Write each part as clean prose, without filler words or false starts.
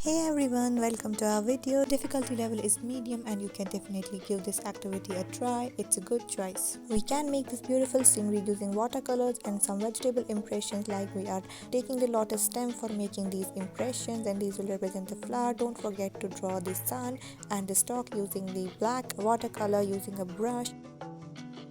Hey everyone, welcome to our video. Difficulty level is medium and you can definitely give this activity a try. It's a good choice. We can make this beautiful scenery using watercolors and some vegetable impressions, like we are taking the lotus stem for making these impressions, and these will represent the flower. Don't forget to draw the sun and the stalk using the black watercolor using a brush.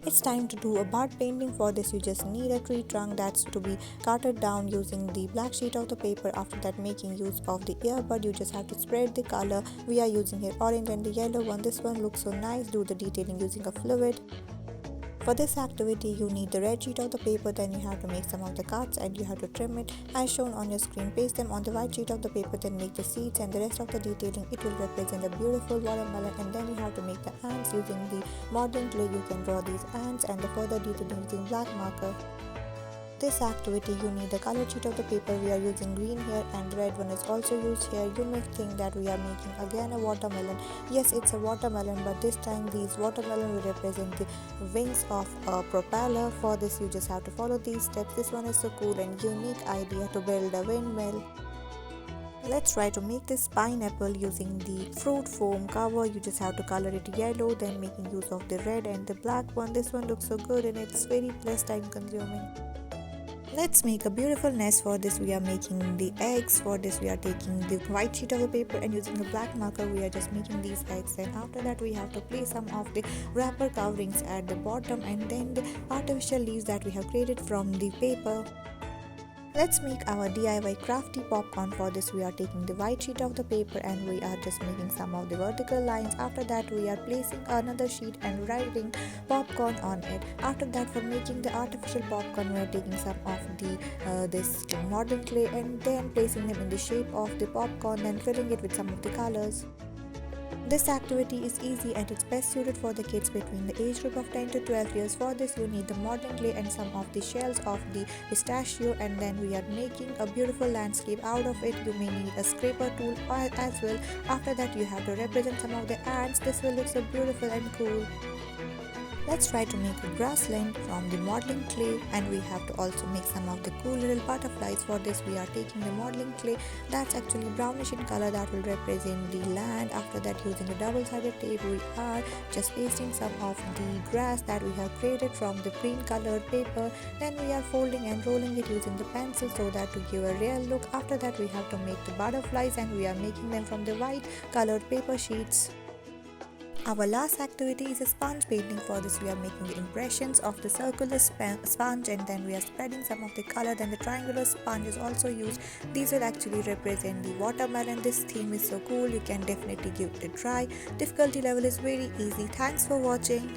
It's time to do a bud painting. For this you just need a tree trunk that's to be carted down using the black sheet of the paper. After that, making use of the earbud, you just have to spread the color. We are using here orange and the yellow one. This one looks so nice. Do the detailing using a fluid. For this activity you need the red sheet of the paper, then you have to make some of the cuts and you have to trim it as shown on your screen. Paste them on the white sheet of the paper, then make the seeds and the rest of the detailing. It will represent a beautiful watermelon, and then you have to make the ants using the modeling clay. You can draw these ants and the further detailing using black marker. This activity you need the colored sheet of the paper. We are using green here and red one is also used here. You may think that we are making again a watermelon. Yes, it's a watermelon, but this time these watermelon will represent the wings of a propeller. For this you just have to follow these steps. This one is so cool and unique idea to build a windmill. Let's try to make this pineapple using the fruit foam cover. You just have to color it yellow, then making use of the red and the black one. This one looks so good and it's very less time consuming. Let's make a beautiful nest. For this we are making the eggs. For this we are taking the white sheet of the paper and using a black marker we are just making these eggs. Then after that we have to place some of the wrapper coverings at the bottom and then the artificial leaves that we have created from the paper. Let's make our DIY crafty popcorn. For this we are taking the white sheet of the paper and we are just making some of the vertical lines. After that we are placing another sheet and writing popcorn on it. After that, for making the artificial popcorn we are taking some of the this modeling clay and then placing them in the shape of the popcorn, then filling it with some of the colors. This activity is easy and it's best suited for the kids between the age group of 10 to 12 years. For this you need the modeling clay and some of the shells of the pistachio, and then we are making a beautiful landscape out of it. You may need a scraper tool as well. After that you have to represent some of the ants. This will look so beautiful and cool. Let's try to make a grassland from the modeling clay, and we have to also make some of the cool little butterflies. For this we are taking the modeling clay that's actually brownish in color that will represent the land. After that, using a double-sided tape we are just pasting some of the grass that we have created from the green colored paper. Then we are folding and rolling it using the pencil so that to give a real look. After that we have to make the butterflies and we are making them from the white colored paper sheets. Our last activity is a sponge painting. For this we are making the impressions of the circular sponge and then we are spreading some of the color. Then the triangular sponge is also used. These will actually represent the watermelon. This theme is so cool, you can definitely give it a try. Difficulty level is very easy. Thanks for watching.